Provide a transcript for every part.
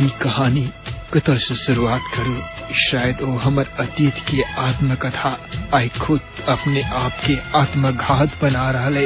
की कहानी कतऽ से शुरुआत करूं? शायद वो हमर अतीत के आत्मकथा आई खुद अपने आप के आत्मघात बना रहा,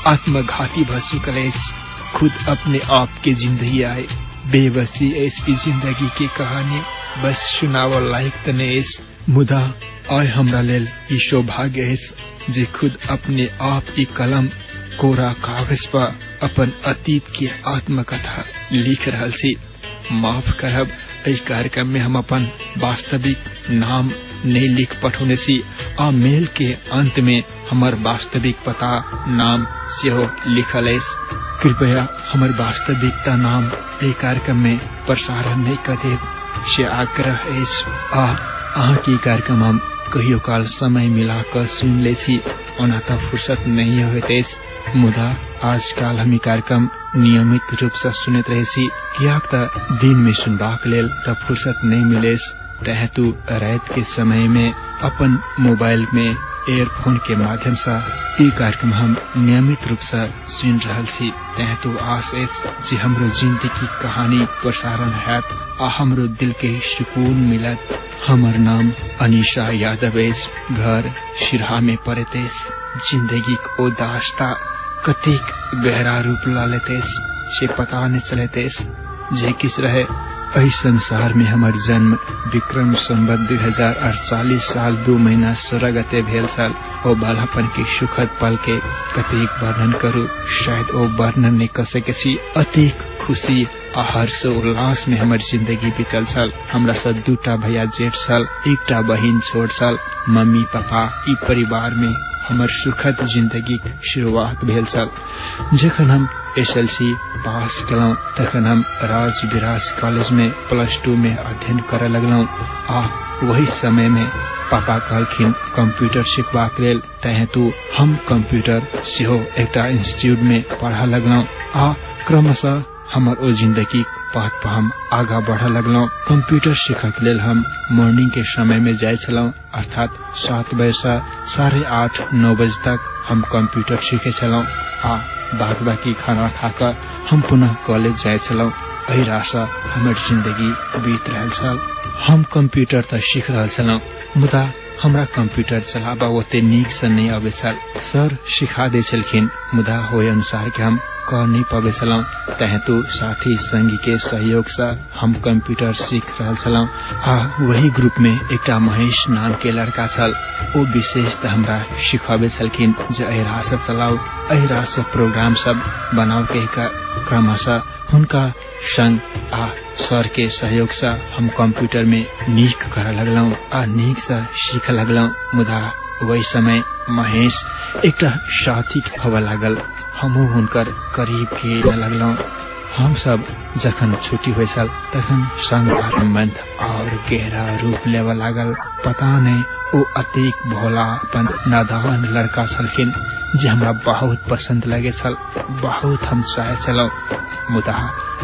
आत्मघाती भ चुकल, खुद अपने आप के जिंदगी आए बेबसी इसकी जिंदगी की कहानी बस सुनाव लायक त नहीं, मुदा आय हमरा लेल ई सौभाग्य है जे खुद अपने आप की कलम कोरा कागज पर अपन अतीत के आत्मकथा लिख रहल छी। माफ करब, इस कार्यक्रम में हम अपन वास्तविक नाम नहीं लिख पठौने छी आ मेल के अंत में हमर वास्तविक पता नाम सेहो लिखल है। कृपया हमर वास्तविकता नाम ए कार्यक्रम में प्रसारण नहीं कर देव से आग्रह है। अहाँ की कार्यक्रम हम कहियो काल समय मिला कर सुन ले छी, ओना त फुर्सत नहीं होते, मुदा आजकल हम कार्यक्रम नियमित रूप से सुनते रहे छी, कियाक त दिन में सुनबाक लेल त फुर्सत नहीं मिले, तेहेतु रात के समय में अपन मोबाइल में एयरफोन के माध्यम से ई कार्यक्रम हम नियमित रूप से सुन रहल छी। तेहेतु आस जे हमरो जिंदगी कहानी प्रसारण हैत आ हमरो दिल के सुकून मिलत। हमर नाम अनीशा यादव है, घर सिरहा में पड़त, जिंदगी को दास्ता कतेक गहरा रूप ला लेते से पता नहीं चलते जे किस रहे। एहि संसार में हमार जन्म विक्रम संवत 2048 साल 2 महीना 16 गते भेल साल। ओ बालापन के सुखद पल के कतेक वर्णन करू, शायद ओ वर्णन नहीं कर सके छी। अतिक खुशी आ हर्ष उल्लास में हमार जिंदगी बीतल छल। हमरा से 2टा भैया जेठ छल, 1टा बहिन छोट छल। मम्मी पापा ई परिवार में हमर सुखद जिंदगी शुरुआत भेल छल। जखन हम SLC पास कलौं तखन हम राज विराज कॉलेज में +2 में अध्ययन करे लगलौं। आ वही समय में पापा कहलखिन कंप्यूटर सिखबाक लेल, तेहेतु हम कंप्यूटर सेहो एकटा इंस्टीट्यूट में पढ़ा लगलौं। आ क्रमशः हमर ओ जिंदगी पथ पर हम आगा बढ़ लगलौं। कंप्यूटर सीखक लेल हम मॉर्निंग के समय में जाय छलौं, अर्थात 7 बजे से 8:30-9 बजे तक हम कंप्यूटर सीखे छलौं। आ बाद बाकी खाना खाकर हम पुनः कॉलेज जाय छलौं। एहि राशा हमर जिंदगी बीत रहल छल। हम कंप्यूटर त सीख रहल छलौं, मुदा हमरा कंप्यूटर चलाबा ओते नीक से नहीं आबे छल। सर सिखा दे छलखिन, मुदा होय अनुसार के हम कर नहीं पाबे छलौं। तेहेतु साथी संगी के सहयोग से हम कंप्यूटर सीख रहल छलौं। आ वही ग्रुप में एकटा महेश नाम के लड़का छल। ओ विशेष त हमरा सिखाबे छलखिन जे एहिरा से चलाओ, एहिरा से प्रोग्राम सब बनाओ के क्रमशः हुनका संग आ सर के सहयोग से हम कंप्यूटर में नीक करे लगलौं आ नीक से सीख लगलौं। मुदा वही समय महेश एकटा साथी के हवा लागल, हमहू हुनकर करीब के लगलौं। हम सब जखन छुट्टी हुए छल तखन संग संबंध और गहरा रूप लेवा लागल। पता नहीं ओ अतिक भोलापन नादान लड़का छलखिन जे हमरा बहुत पसंद लगे छल, बहुत हम चाहे छलौं। मुदा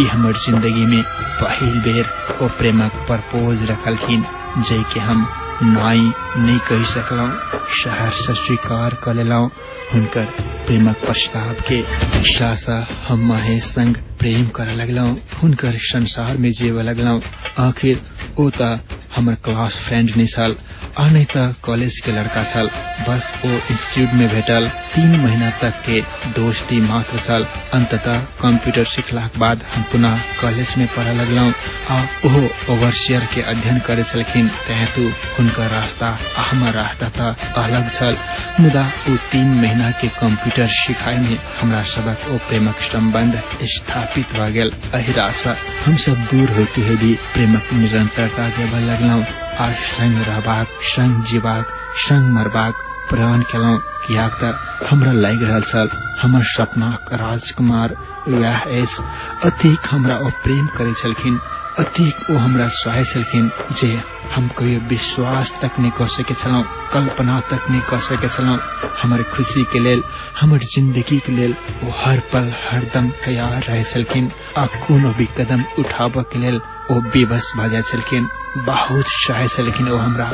ई हमर जिंदगी में पहिल बेर ओ प्रेमक प्रपोज रखलखिन, जे के हम नाई नहीं कह सकलौं। शहर से स्वीकार कर लेलौं हुनकर प्रेमक प्रस्ताव के। इच्छा से हम महेश संग प्रेम करे लगलौं, हुनकर संसार में जीवे लगलौं। आखिर ओ त हमर क्लास फ्रेंड नहीं छल, आ नहीं त कॉलेज के लड़का छल। बस ओ इंस्टीट्यूट में भेटल 3 महीना तक के दोस्ती मात्र छल। अंततः कंप्यूटर सीखलाक बाद हम पुनः कॉलेज में पढ़े लगलौं। आ ओहो ओवरसियर के अध्ययन करे छलखिन, तेहेतु हुनकर रास्ता आ हमर रास्ता त अलग छल। मुदा ओ 3 महीना के कंप्यूटर सिखाई में हमरा सबक ओ प्रेमक संबंध स्थापित भ गेल। एहि राशा हम सब दूर होते हुए भी प्रेमक निरंतरता देबे लगलौं। आ संग रहबाक, संग जीबाक, संग मरबाक प्रण केलौं। कियाक त हमरा लागि रहल छल हमर सपनाक राजकुमार वएह अछि। अतिक हमरा ओ प्रेम करे छलखिन, अतिक ओ हमरा चाहे छलखिन जे हम कहियो विश्वास तक नहीं कर सके छलौं, कल्पना तक नहीं कर सके छलौं। हमर खुशी के लेल, हमर जिंदगी के लेल ओ हर पल हरदम तैयार रहे छलखिन। आ कोनो भी कदम उठाबऽ के लेल ओ बेबस भ जाय छलखिन। बहुत चाहे छलखिन ओ हमरा,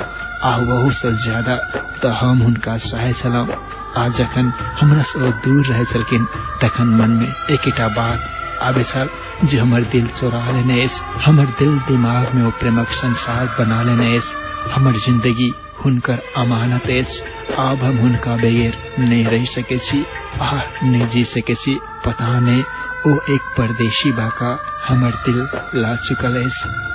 आ बहुत से ज्यादा त हम हुनका चाहे छलौं। आ जखन हमरा से ओ दूर रहे छलखिन तखन मन में एकटा बात आवे छल जे हमर दिल चोरा लेने हमर दिल दिमाग में ओ प्रेमक संसार बना लेने हमर जिंदगी हुनकर अमानत अब हम हुनका बगैर नहीं रह सके नहीं जी सके पता नहीं ओ एक परदेशी बाका हमर दिल ला चुकल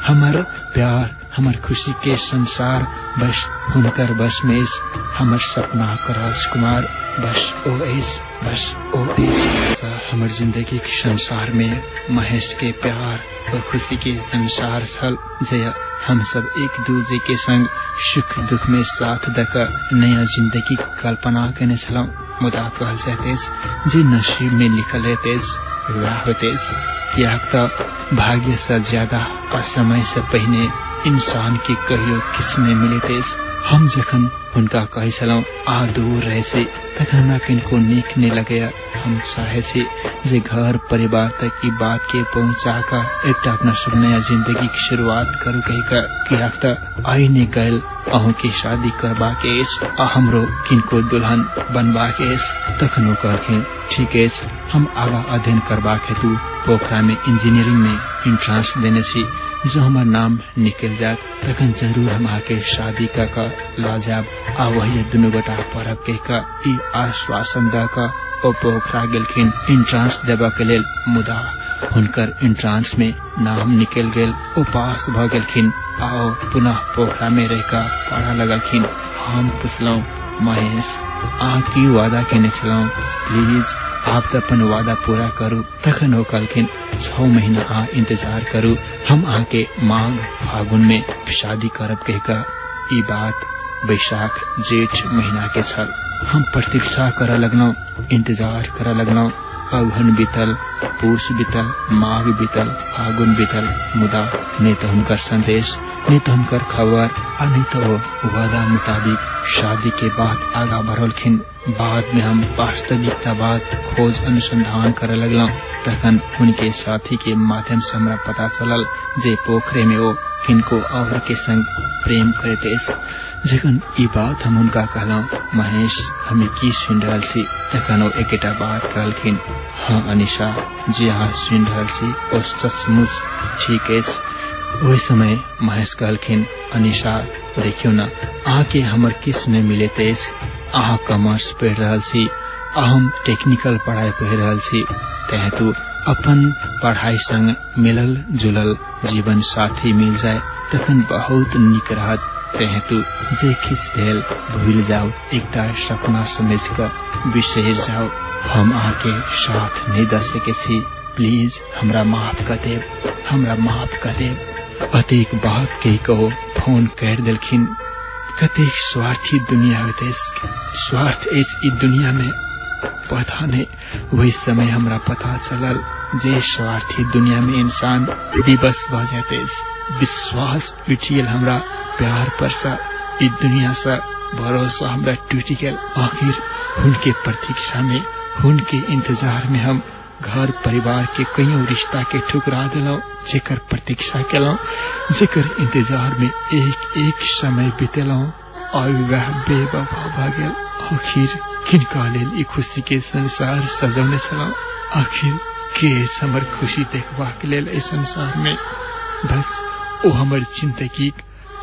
हमर प्यार हमर खुशी के संसार बस हुनकर बस में हमर सपना का राजकुमार बस ओ हमर जिंदगी के संसार में महेश के प्यार और खुशी के संसार छल जय हम सब एक दूसरे के संग सुख दुख में साथ देकर नया जिंदगी की कल्पना करने छलौं मुदा कहल जाते जे नसीब में लिखल रहते विवाह होते या तो भाग्य से ज्यादा असमय से पहले इंसान के कहियो किसने मिले थे हम जखन उनका कहे छलौं आ दूर रहे से तखन हमरा किनको नीक नहीं लगे हम चाहे से जे घर परिवार तक की बात के पहुंचा कर एक अपना सब नया जिंदगी की शुरुआत करू कह तो आई ने गल अहू की शादी करवा के हमरो किनको दुल्हन बनवा के तखन कहलखिन ठीक है हम आगा अध्ययन करवा हेतु पोखरा में इंजीनियरिंग में इंट्रांस देने सी जो हमार नाम निकल जात तखन जरूर हम आके शादी का लाजाब आ वही दुनू गोटा परब के आश्वासन द का ओ पोखरा गेलखिन इंट्रांस देबा के लेल मुदा हुनकर इंट्रांस में नाम निकल गेल ओ पास भ गेलखिन आओ पुनः पोखरा में रहकर पढ़ा लगलखिन हम पुछलौं महेश आ की वादा केने छलौं प्लीज आप तो अपन वादा पूरा करू तखन हो कहलखिन 6 महीना आ इंतजार करू हम आके माघ फागुन में शादी करब कहकर ई बात बैसाख जेठ महीना के छल हम प्रतीक्षा कर लगलौं इंतजार कर लगलौं अगहन बीतल पूस बीतल माघ बीतल फागुन बीतल मुदा नहीं तो हुनकर संदेश नहीं तो हुनकर खबर आ नहीं तो वादा मुताबिक शादी के बाद आगा बढ़लखिन बाद में हम वास्तविकता बात खोज अनुसंधान करे लगलौं तखन उनके साथी के माध्यम से हमरा पता चलल जे पोखरे में वो किनको और के संग प्रेम करते जखन ई बात हम उनका कहलौं महेश हमें की सुन रहल सी तखन वो एकेटा बात कहलखिन हाँ अनिशा जी हाँ सुन रहल सी और सचमुच ठीक है वही समय महेश कहलखिन अनिशा देखियो न आके हमर किस ने मिले तेज अहाँ कॉमर्स पढ़ रहल सी हम टेक्निकल पढ़ाई पढ़ रहल सी तेहेतु अपन पढ़ाई संग मिलल जुलल जीवन साथी मिल जाए तखन बहुत निक रहत तेहेतु जे किस भेल भूल जाओ एकटा सपना समझ कर बिसर जाओ हम आके साथ नहीं द सके सी प्लीज हमरा माफ कर देव अतेक बात कही कहो फोन कर दिलखिन कतेक स्वार्थी दुनिया होते स्वार्थ इस दुनिया में पता नहीं वही समय हमरा पता चलल जे स्वार्थी दुनिया में इंसान विवश भ जाते विश्वास उठियल हमरा प्यार पर सा इ दुनिया सा भरोसा हमरा टूट गया आखिर उनके प्रतीक्षा में उनके इंतजार में हम घर परिवार के कईयों रिश्ता के ठुकरा दिलौं जेकर प्रतीक्षा केलौं जेकर इंतजार में एक एक समय बितेलौं और वह बेवफा भ गेल आखिर किनका लेल ई खुशी के संसार सजौने छलौं आखिर के हमर खुशी देखबा के लेल ए संसार में बस ओ हमर जिंदगी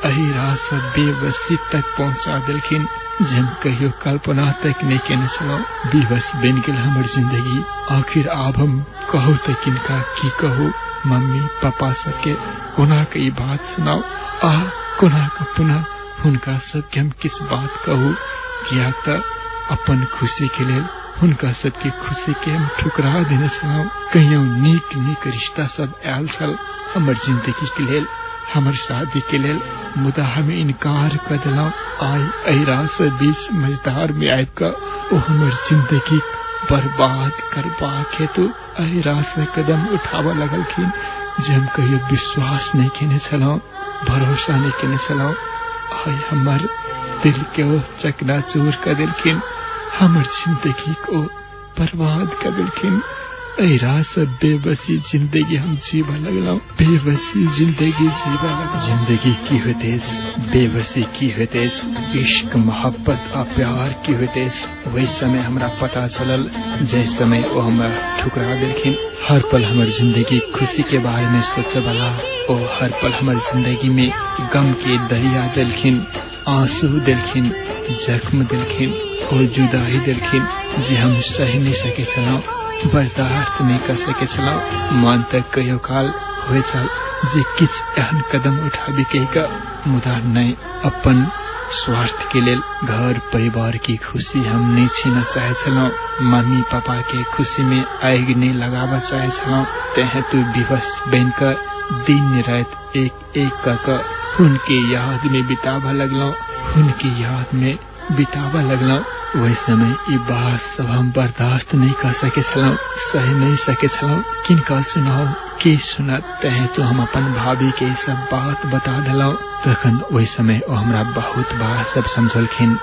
एही राह से बेबसी तक पहुंचा दिलखिन जे हम कहियो कल्पना तक नहीं केने छलौं बेबस बन गेल हमर जिंदगी आखिर आब हम कहू तो किनका की कहू मम्मी पापा सबके कोना के ई बात सुनाओ कोना का पुनः हुनका सबके हम किस बात कहू किया तो अपन खुशी के लेल हुनका सबके खुशी के हम ठुकरा देने छलौं कहियो नीक नीक रिश्ता सब आयल छल हमर जिंदगी के लेल हमर शादी के लेल मुदा हमें इनकार कर दिलौं आई अहिरा से बीच मझधार में आबि कर ओ हमर जिंदगी बर्बाद करबा हेतु अहिरा से कदम उठावा लगलखिन जे हम कहियो विश्वास नहीं केने छलौं भरोसा नहीं केने छलौं आई हमर दिल के चकनाचूर कर दिलखिन हमर जिंदगी को बर्बाद कर दिलखिन ऐरा सब बेबसी जिंदगी हम जीवा लगलाओ, बेबसी जिंदगी जीवा लग। जिंदगी की होतेस, बेबसी की होतेस, इश्क मोहब्बत और प्यार की होतेस। वही समय हमरा पता चलल जैस समय वो हमरा ठुकरा देलखिन। हर पल हमर जिंदगी खुशी के बारे में सोचे वाला और हर पल हमर जिंदगी में गम के दरिया देलखिन, आंसू देलखिन, जख्म देलखिन और जुदाई देलखिन जे हम सही नहीं सके चलो, बर्दाश्त नहीं कर सके चलो। मन तक कहियो काल हुए चल जे किछ एहन कदम उठाबी कहिका, मुदा नहीं अपन स्वास्थ्य के लिए घर परिवार की खुशी हम नहीं छीना चाहे चलो, मम्मी पापा के खुशी में आग नहीं लगावा चाहे चलो। तेहे तू विवश बनकर दिन रात एक एक कर उनके याद में बितावा लगलो, उनकी याद में बितावा लगलो। वही समय ये बात सब हम बर्दाश्त नहीं कर सके चलो, सह नहीं सके चलो। किनका सुनाओ के सुनत तहे तो हम अपन भाभी के सब बात बता दिलो। तखन वही समय ओ हमरा बहुत बात सब समझलखिन,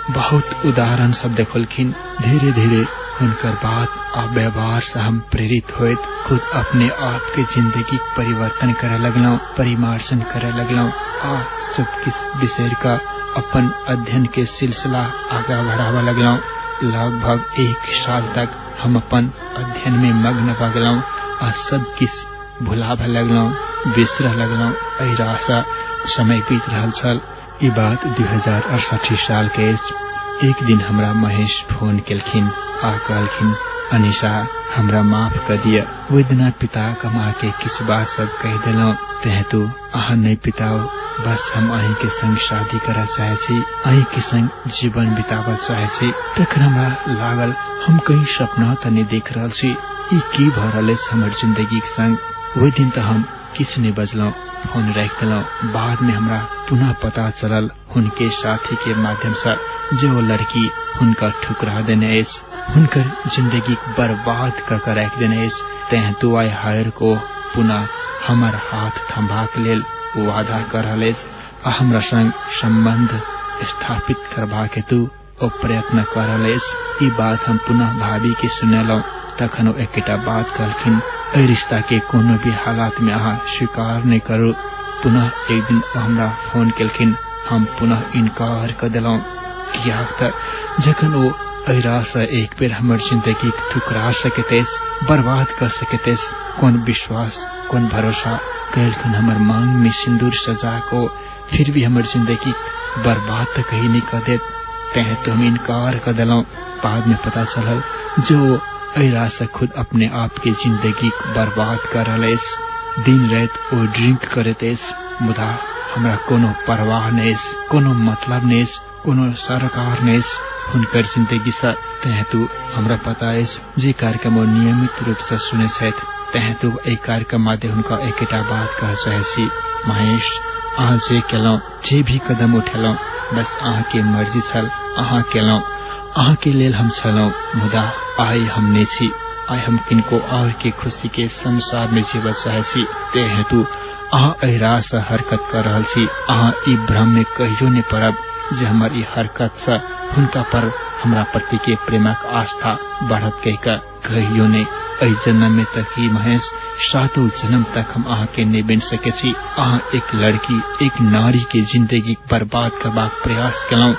बहुत उदाहरण सब देखलखिन। धीरे धीरे उनकर बात और व्यवहार से हम प्रेरित होइत खुद अपने आप के जिंदगी परिवर्तन करे लगलो, परिमार्जन करे लगलो और सब किस विषय का अपन अध्ययन के सिलसिला आगे बढ़ावा लगलो। लगभग 1 साल तक हम अपन अध्ययन में मग्न भ गेलौ और सब किस भुलावा लगलो, बिसरा लगलो। ऐसा समय बीत रहल छल। ई बात 2068 साल के एक दिन हमरा महेश फोन केलखिन आ कहलखिन, अनिशा हमरा माफ कर दिया, वो दिना पिता कमा के किस बात सब कह दिलो, तेहे तू अहाँ नहीं पिताओ, बस हम अहीं के संग शादी करा चाहे छी, अहीं के संग जीवन बितावा चाहे छी। तखन हमरा लागल हम कहीं सपना त नहीं देख रहल छी, ई की भ रहल अछि हमर जिंदगी के संग। वही दिन त हम किछ नहीं बजलो, फोन रख दिलो। बाद में हमरा पुनः पता चलल उनके साथी के माध्यम से जो लड़की हुनका ठुकरा देने अछि, हुनकर जिंदगी बर्बाद कर रख देने अछि। तें तू आय हायर को पुनः हमर हाथ थमा के लेल वादा कर रहल अछि आ हमरा संग संबंध स्थापित करबा के तू ओ प्रयत्न कर रहल अछि। ई बात हम पुनः भाभी के सुनेलौ। तखन एकटा बात कहलखिन, ए रिश्ता के कोनो भी हालात में अहाँ स्वीकार नहीं करू। पुनः एक दिन हमरा फोन केलखिन, हम पुनः इनकार कर दिलौ। कियाक त जखन ओ ऐरा से एक बेर हमर जिंदगी ठुकरा सकैत अछि, बर्बाद कर सकैत अछि, कौन विश्वास कौन भरोसा कैलखिन हमर मांग में सिंदूर सजा को, फिर भी हमर जिंदगी बर्बाद तक कहीं नहीं कर देत। तें तो हम इनकार कर दिलौ। बाद में पता चलल जो ऐरा से खुद अपने आप के जिंदगी बर्बाद कर रहल अछि। दिन रात ओ ड्रिंक करैत अछि, मुदा हमरा कोनो परवाह नहीं अछि, कोनो मतलब नहीं अछि, कोनो सरकार नहीं अछि हुनकर जिंदगी से। तें तू हमरा पता अछि जे कार्यक्रम नियमित रूप से सुने छथि, तें तू एहि कार्यक्रम माध्यम हुनका एकटा बात कह चाहे छी, महेश अहाँ जे केलौ, जे भी कदम उठेलौ, बस अहाँ के मर्जी छल, अहाँ केलौ, अहाँ के लेल हम छलौ। मुदा आइ हम नहीं छी, आइ हम किनको और के खुशी के संसार में जीव चाहे छी। ते हेतु अहाँ ऐरा से हरकत कर रहल छी। अहाँ ई भ्रम में कहियो नहीं पड़ब जे हमर ई हरकत से हुनका पर हमरा प्रति के प्रेमक आस्था बढ़त कहियो नहीं। एहि जन्म में तक ही महेश, 7 जन्म तक हम अहाँ के नहीं बन सके छी। अहाँ एक लड़की, एक नारी के जिंदगी बर्बाद करबाक प्रयास केलौ।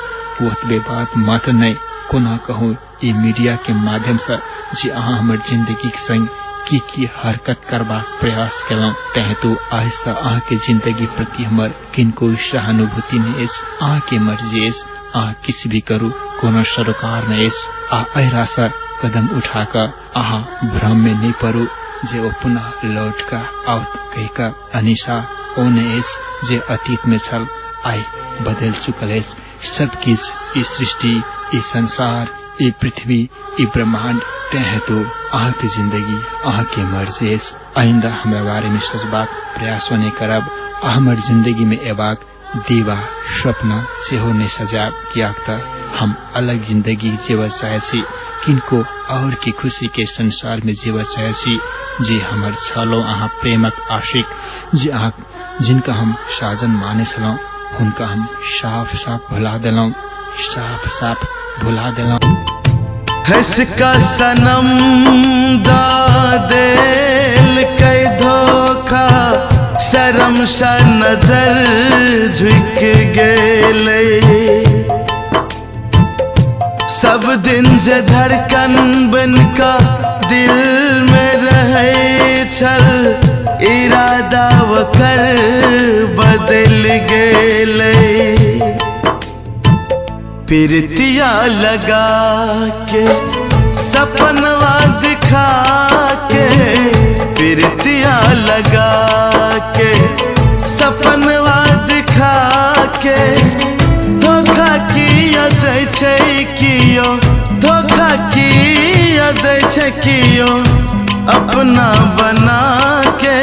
ओतबे बात मात्र नहीं, कोना कहूँ ई मीडिया के माध्यम से जे अहाँ हमर जिंदगी के संग की हरकत करबाक प्रयास केलौ। तें तो आइ से अहाँ के जिंदगी प्रति हमर किनको सहानुभूति नहीं अछि। अहाँ के मर्जी अछि, अहाँ किछ भी करू, कोनो सरोकार नहीं अछि। आ ऐरा से कदम उठाकर अहाँ भ्रम में नहीं पड़ू जे ओ पुनः लौट कर आउत कहिका। अनिशा ओ नहीं अछि जे अतीत में छल, आइ बदल चुकल अछि। सब किछ, ई सृष्टि, ई संसार, ई पृथ्वी, ई ब्रह्मांड, तें तो अहाँ के जिंदगी, अहाँ के मर्जी अछि। आइंदा हमरा बारे में सोचबाक प्रयास नहीं करब। हमर जिंदगी में एबाक दीवा स्वप्न सेहो नहीं सजाब। कियाक त हम अलग जिंदगी जीव चाहे छी, किनको और की खुशी के संसार में जीव चाहे छी। जे हमर छलो अहाँ प्रेमक आशिक, जे अहाँ जिनका हम साजन माने छलौ, हुनका हम साफ साफ भुला देलौ, साफ साफ भुला देलौ। इसका सनम दादेल कई धोखा शर्म सा नजर झुक गेले। सब दिन जे धड़कन बनका दिल में रहे छल, इरादा वकर बदल गेले। प्रीतिया लगा के सपनवा दिखा के, प्रीतिया लगा के सपनवा दिखा के, धोखा किया दै छै कियो, धोखा किया दै छै कियो अपना बना के,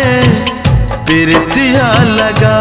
प्रीतिया लगा